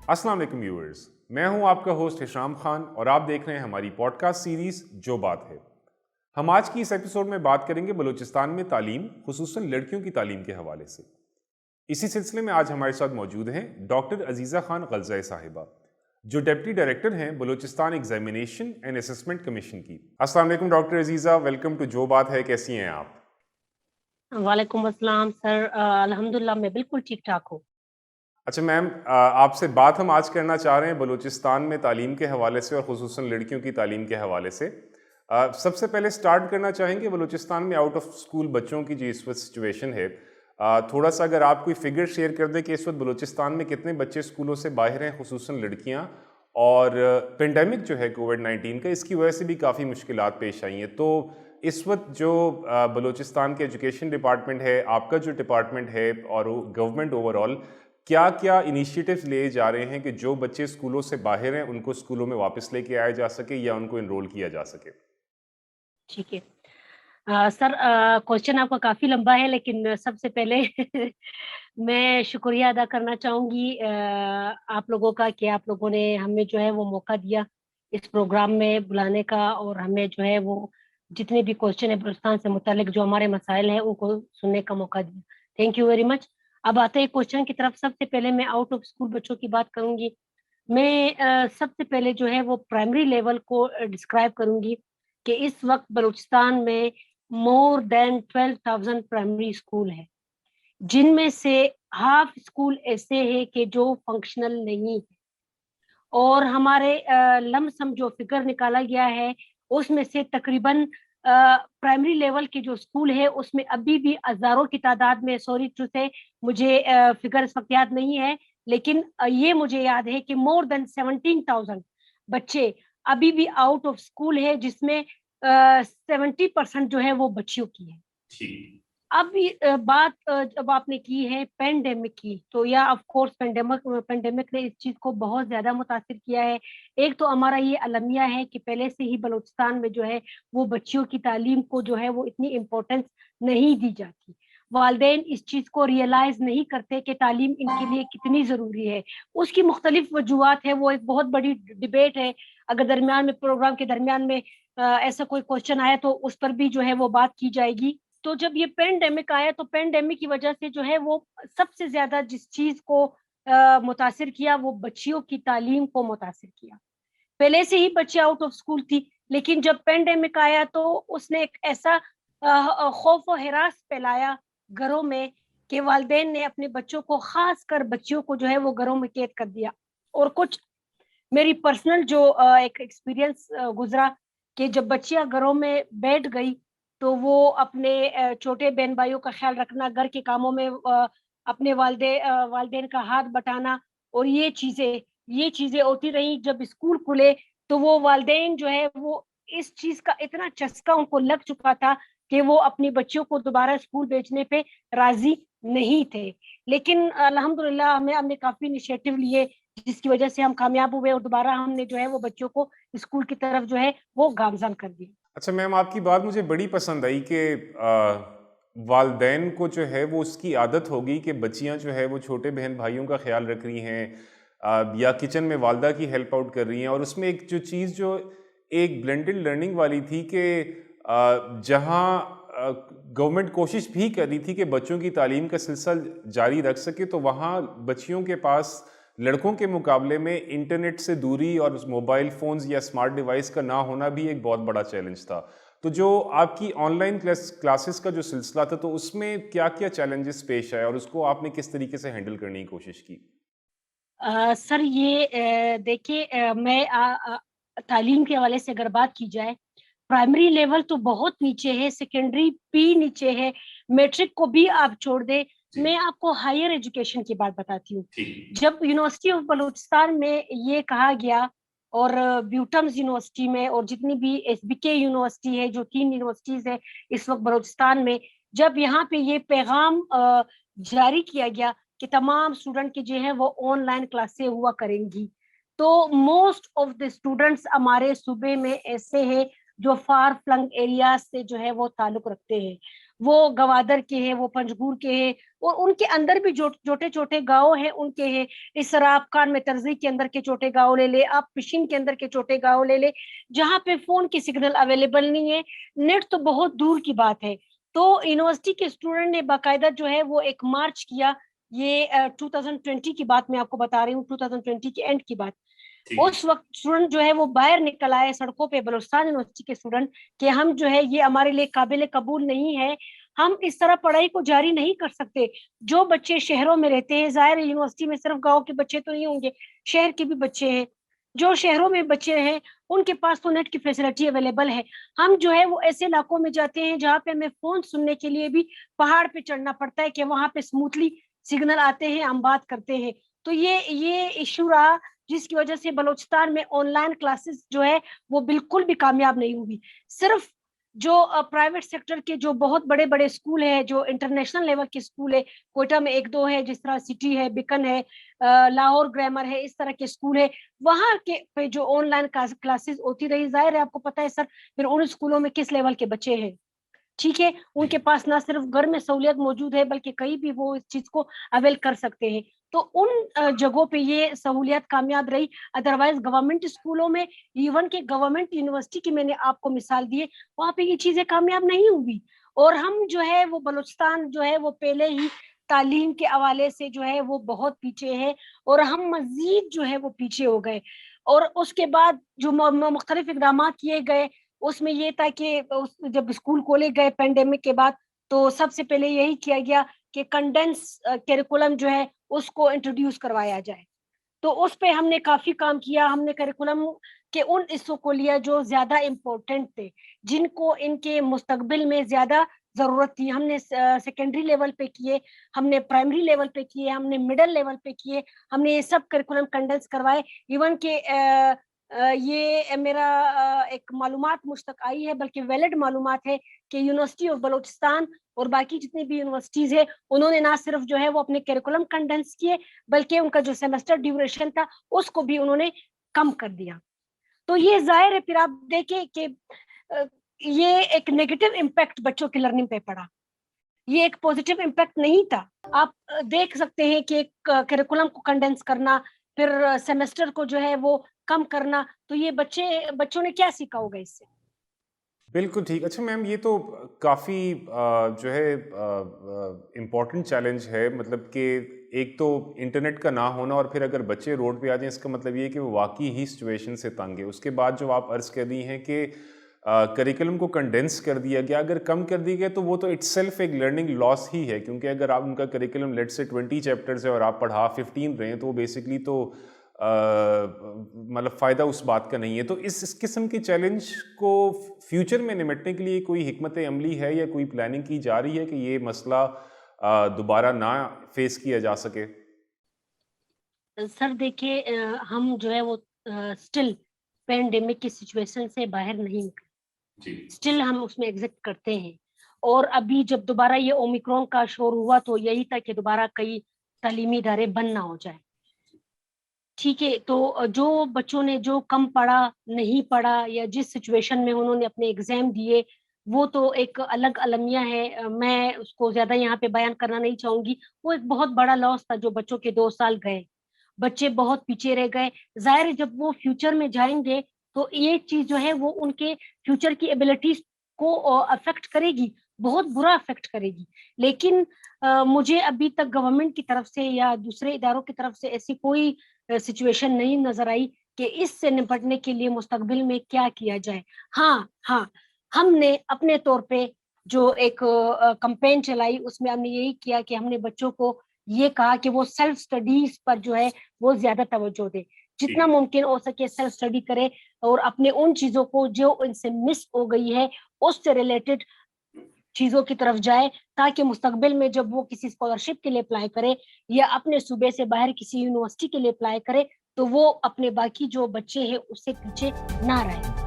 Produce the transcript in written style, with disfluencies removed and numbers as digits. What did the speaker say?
अस्सलाम वालेकुम व्यूअर्स, मैं हूं आपका होस्ट हिशाम खान और आप देख रहे हैं हमारी पॉडकास्ट सीरीज जो बात है। हम आज की इस एपिसोड में बात करेंगे बलूचिस्तान में तालीम, खुसूसन लड़कियों की तालीम के हवाले से। इसी सिलसिले में आज हमारे साथ मौजूद हैं डॉक्टर अजीज़ा खान गलज़ाई साहिबा, जो डिप्टी डायरेक्टर हैं Balochistan examination and assessment commission की। अस्सलाम वालेकुम डॉक्टर अजीज़ा, वेलकम टू जो बात है। कैसी हैं आप? वालेकुम अस्सलाम सर, अल्हम्दुलिल्लाह मैं बिल्कुल ठीक ठाक हूँ। अच्छा मैम, आपसे बात हम आज करना चाह रहे हैं बलूचिस्तान में तालीम के हवाले से और ख़ुसूसन लड़कियों की तालीम के हवाले से। सबसे पहले स्टार्ट करना चाहेंगे बलूचिस्तान में आउट ऑफ स्कूल बच्चों की जो इस वक्त सिचुएशन है। थोड़ा सा अगर आप कोई फिगर शेयर कर दें कि इस वक्त बलूचिस्तान में कितने बच्चे स्कूलों से बाहर हैं, ख़ुसूसन लड़कियाँ। और पेंडेमिक जो है कोविड-19 का, इसकी वजह से भी काफ़ी मुश्किलात पेश आई हैं। तो इस वक्त जो बलूचिस्तान के एजुकेशन डिपार्टमेंट है, आपका जो डिपार्टमेंट है और गवर्नमेंट ओवरऑल क्या क्या इनिशिएटिव्स लिए जा रहे हैं कि जो बच्चे स्कूलों से बाहर हैं उनको स्कूलों में वापस लेके आया जा सके या उनको इनरोल किया जा सके? ठीक है। सर, क्वेश्चन आपका काफ़ी लंबा है, लेकिन सबसे पहले मैं शुक्रिया अदा करना चाहूँगी आप लोगों का कि आप लोगों ने हमें जो है वो मौका दिया इस प्रोग्राम में बुलाने का, और हमें जो है वो जितने भी क्वेश्चन है बलूचिस्तान से मुतालिक जो हमारे मसाइल हैं उनको सुनने का मौका दिया। Thank you very much. अब आते हैं क्वेश्चन की तरफ। सबसे पहले मैं आउट ऑफ स्कूल बच्चों की बात करूँगी। मैं सबसे पहले जो है वो प्राइमरी लेवल को डिस्क्राइब करूँगी कि इस वक्त बलूचिस्तान में मोर देन 12,000 प्राइमरी स्कूल है, जिनमें से हाफ स्कूल ऐसे हैं कि जो फंक्शनल नहीं है। और हमारे लमसम जो फिगर निकाला गया है उसमें से तकरीबन प्राइमरी लेवल के जो स्कूल है उसमें अभी भी हजारों की तादाद में, सॉरी टू से मुझे फिगर इस वक्त याद नहीं है, लेकिन ये मुझे याद है कि मोर देन 17,000 बच्चे अभी भी आउट ऑफ स्कूल है, जिसमें 70% जो है वो बच्चियों की है। ठीक। अब बात जब आपने की है पेंडेमिक की, तो या ऑफ कोर्स पेंडेमिक ने इस चीज को बहुत ज्यादा मुतासिर किया है। एक तो हमारा ये अलमिया है कि पहले से ही बलूचिस्तान में जो है वो बच्चियों की तालीम को जो है वो इतनी इम्पोर्टेंस नहीं दी जाती। वालदेन इस चीज को रियलाइज नहीं करते कि तालीम इनके लिए कितनी जरूरी है। उसकी मुख्तलिफ वजूहत है, वो एक बहुत बड़ी डिबेट है। अगर दरमियान में, प्रोग्राम के दरमियान में ऐसा कोई क्वेश्चन आया तो उस पर भी जो है वो बात की जाएगी। तो जब ये पेंडेमिक आया तो पेंडेमिक की वजह से जो है वो सबसे ज्यादा जिस चीज को मुतासिर किया वो बच्चियों की तालीम को मुतासिर किया। पहले से ही बच्चे आउट ऑफ स्कूल थी, लेकिन जब पेंडेमिक आया तो उसने एक ऐसा खौफ और हिरास फैलाया घरों में कि वालिदैन ने अपने बच्चों को, खास कर बच्चियों को जो है वो घरों में कैद कर दिया। और कुछ मेरी पर्सनल जो एक एक्सपीरियंस गुजरा कि जब बच्चियां घरों में बैठ गई तो वो अपने छोटे बहन भाइयों का ख्याल रखना, घर के कामों में अपने वालदेन का हाथ बटाना, और ये चीजें होती रही। जब स्कूल खुले तो वो वालदेन जो है वो इस चीज का इतना चस्का उनको लग चुका था कि वो अपनी बच्चियों को दोबारा स्कूल भेजने पे राजी नहीं थे। लेकिन अल्हम्दुलिल्लाह हमें हमने काफी इनिशिएटिव लिए, जिसकी वजह से हम कामयाब हुए और दोबारा हमने जो है वो बच्चों को स्कूल की तरफ जो है वो गामजन कर दिया। अच्छा मैम, आपकी बात मुझे बड़ी पसंद आई कि वालदैन को जो है वो उसकी आदत होगी कि बच्चियां जो है वो छोटे बहन भाइयों का ख्याल रख रही हैं, या किचन में वालदा की हेल्प आउट कर रही हैं। और उसमें एक जो चीज़ जो एक ब्लेंडेड लर्निंग वाली थी कि जहाँ गवर्नमेंट कोशिश भी कर रही थी कि बच्चों की तालीम का सिलसिला जारी रख सके, तो वहाँ बच्चियों के पास लड़कों के मुकाबले में इंटरनेट से दूरी और मोबाइल फ़ोन्स या स्मार्ट डिवाइस का ना होना भी एक बहुत बड़ा चैलेंज था। तो जो आपकी ऑनलाइन क्लासेस का जो सिलसिला था, तो उसमें क्या-क्या चैलेंजेस पेश आए और उसको आपने किस तरीके से हैंडल करने की कोशिश की? सर ये देखिए, मैं तालीम के हवाले से अगर बात की जाए, प्राइमरी लेवल तो बहुत नीचे है, सेकेंडरी भी नीचे है, मैट्रिक को भी आप छोड़ दे। मैं आपको हायर एजुकेशन की बात बताती हूँ। जब यूनिवर्सिटी ऑफ बलूचिस्तान में ये कहा गया, और ब्यूटम्स यूनिवर्सिटी में, और जितनी भी एसबीके यूनिवर्सिटी है, जो 3 यूनिवर्सिटीज है इस वक्त बलूचिस्तान में, जब यहाँ पे ये पैगाम जारी किया गया कि तमाम स्टूडेंट की जो है वो ऑनलाइन क्लासें हुआ करेंगी, तो मोस्ट ऑफ द स्टूडेंट्स हमारे सूबे में ऐसे हैं जो फार फ्लंग एरिया से जो है वो ताल्लुक रखते हैं। وہ گوادر کے ہیں, وہ پنجگور کے ہیں, اور ان کے اندر بھی جو چھوٹے چھوٹے گاؤں ہیں ان کے ہیں. اس طرح آپ کان میں ترزی کے اندر کے چھوٹے گاؤں لے لے, آپ پشین کے اندر کے چھوٹے گاؤں لے لے, جہاں پہ فون کی سگنل اویلیبل نہیں ہے, نیٹ تو بہت دور کی بات ہے. تو یونیورسٹی کے اسٹوڈنٹ نے باقاعدہ جو ہے وہ ایک مارچ کیا. یہ 2020 کی بات میں آپ کو بتا رہی ہوں, 2020 کے اینڈ کی بات. اس وقت اسٹوڈنٹ جو ہے وہ باہر نکل آئے سڑکوں پہ, بلوچستان یونیورسٹی کے اسٹوڈنٹ, کہ ہم جو ہے یہ ہمارے لیے قابل قبول نہیں ہے, ہم اس طرح پڑھائی کو جاری نہیں کر سکتے. جو بچے شہروں میں رہتے ہیں, ظاہر یونیورسٹی میں صرف گاؤں کے بچے تو نہیں ہوں گے, شہر کے بھی بچے ہیں, جو شہروں میں بچے ہیں ان کے پاس تو نیٹ کی فیسلٹی اویلیبل ہے. ہم جو ہے وہ ایسے علاقوں میں جاتے ہیں جہاں پہ ہمیں فون سننے کے لیے بھی پہاڑ پہ چڑھنا پڑتا ہے, کہ وہاں پہ اسموتھلی سگنل آتے ہیں, ہم بات کرتے ہیں. تو یہ ایشو رہا, جس کی وجہ سے بلوچستان میں آن لائن کلاسز جو ہے وہ بالکل بھی کامیاب نہیں ہوئی. صرف جو پرائیویٹ سیکٹر کے جو بہت بڑے بڑے اسکول ہیں, جو انٹرنیشنل لیول کے اسکول ہے, کوئٹہ میں ایک دو ہے, جس طرح سٹی ہے, بیکن ہے, لاہور گرامر ہے, اس طرح کے اسکول ہے, وہاں کے پہ جو آن لائن کلاسز ہوتی رہی. ظاہر ہے آپ کو پتا ہے سر, پھر ان اسکولوں میں کس لیول کے بچے ہیں, ٹھیک ہے, ان کے پاس نہ صرف گھر میں سہولیت موجود ہے بلکہ کہیں بھی وہ اس چیز کو اویل کر سکتے ہیں. تو ان جگہوں پہ یہ سہولیات کامیاب رہی. ادروائز گورنمنٹ اسکولوں میں, ایون کہ گورنمنٹ یونیورسٹی کی میں نے آپ کو مثال دی ہے, وہاں پہ یہ چیزیں کامیاب نہیں ہوئی. اور ہم جو ہے وہ بلوچستان جو ہے وہ پہلے ہی تعلیم کے حوالے سے جو ہے وہ بہت پیچھے ہے, اور ہم مزید جو ہے وہ پیچھے ہو گئے. اور اس کے بعد جو مختلف اقدامات کیے گئے, اس میں یہ تھا کہ جب اسکول کھولے گئے پینڈیمک کے بعد, تو سب سے پہلے یہی کیا گیا کہ کنڈینس کیریکولم جو ہے اس کو انٹروڈیوس کروایا جائے. تو اس پہ ہم نے کافی کام کیا. ہم نے کیریکولم کے ان حصوں کو لیا جو زیادہ امپورٹنٹ تھے, جن کو ان کے مستقبل میں زیادہ ضرورت تھی. ہم نے سیکنڈری لیول پہ کیے, ہم نے پرائمری لیول پہ کیے, ہم نے مڈل لیول پہ کیے, ہم نے یہ سب کیریکولم کنڈینس کروائے. ایون کہ یہ میرا ایک معلومات مجھ تک آئی ہے, بلکہ ویلڈ معلومات ہے, کہ یونیورسٹی آف بلوچستان اور باقی جتنی بھی یونیورسٹیز ہیں, انہوں نے نہ صرف جو ہے وہ اپنے کیریکولم کنڈینس کیے, بلکہ ان کا جو سیمسٹر ڈیوریشن تھا اس کو بھی انہوں نے کم کر دیا. تو یہ ظاہر ہے, پھر آپ دیکھیں کہ یہ ایک نیگیٹو امپیکٹ بچوں کی لرننگ پہ پڑا, یہ ایک پوزیٹیو امپیکٹ نہیں تھا. آپ دیکھ سکتے ہیں کہ کیریکولم کو کنڈینس کرنا, پھر سیمسٹر کو جو ہے وہ کم کرنا, تو یہ بچوں نے کیا سیکھا ہوگا اس سے؟ بالکل ٹھیک. اچھا میم, یہ تو کافی جو ہے امپورٹنٹ چیلنج ہے, مطلب کہ ایک تو انٹرنیٹ کا نہ ہونا, اور پھر اگر بچے روڈ پہ آ جائیں, اس کا مطلب یہ ہے کہ وہ واقعی ہی سچویشن سے تنگ ہے. اس کے بعد جو آپ عرض کر دی ہیں کہ کریکلم کو کنڈینس کر دیا گیا, اگر کم کر دی گیا تو وہ تو اٹ سیلف ایک لرننگ لاس ہی ہے, کیونکہ اگر آپ ان کا کریکلم لیٹ سے 20 چیپٹرز ہے اور آپ پڑھا 15 رہے ہیں, تو وہ بیسکلی تو مطلب فائدہ اس بات کا نہیں ہے. تو اس قسم کے چیلنج کو فیوچر میں نمٹنے کے لیے کوئی حکمت عملی ہے یا کوئی پلاننگ کی جا رہی ہے کہ یہ مسئلہ دوبارہ نہ فیس کیا جا سکے؟ سر دیکھیے, ہم جو ہے وہ اسٹل پینڈیمک کی سچویشن سے باہر نہیں نکلے, اسٹل ہم اس میں ایگزٹ کرتے ہیں. اور ابھی جب دوبارہ یہ اومیکرون کا شور ہوا تو یہی تھا کہ دوبارہ کئی تعلیمی ادارے بند نہ ہو جائے, ٹھیک ہے. تو جو بچوں نے جو کم پڑھا, نہیں پڑھا, یا جس سچویشن میں انہوں نے اپنے ایگزام دیے, وہ تو ایک الگ المیہ ہے, میں اس کو زیادہ یہاں پہ بیان کرنا نہیں چاہوں گی. وہ ایک بہت بڑا لاس تھا جو بچوں کے 2 سال گئے, بچے بہت پیچھے رہ گئے. ظاہر جب وہ فیوچر میں جائیں گے تو یہ چیز جو ہے وہ ان کے فیوچر کی ایبلٹیز کو افیکٹ کرے گی, بہت برا افیکٹ کرے گی. لیکن مجھے ابھی تک گورنمنٹ کی طرف سے یا دوسرے اداروں کی طرف سے ایسی کوئی سچویشن نہیں نظر آئی کہ اس سے نپٹنے کے لیے مستقبل میں کیا کیا جائے. ہاں, ہم نے اپنے طور پہ جو ایک کمپین چلائی, اس میں ہم نے یہی کیا کہ ہم نے بچوں کو یہ کہا کہ وہ سیلف اسٹڈیز پر جو ہے وہ زیادہ توجہ دے, جتنا ممکن ہو سکے سیلف اسٹڈی کرے, اور اپنے ان چیزوں کو جو ان سے مس ہو گئی ہے اس سے ریلیٹڈ چیزوں کی طرف جائے, تاکہ مستقبل میں جب وہ کسی اسکالرشپ کے لیے اپلائی کرے یا اپنے صوبے سے باہر کسی یونیورسٹی کے لیے اپلائی کرے, تو وہ اپنے باقی جو بچے ہیں اس سے پیچھے نہ رہے.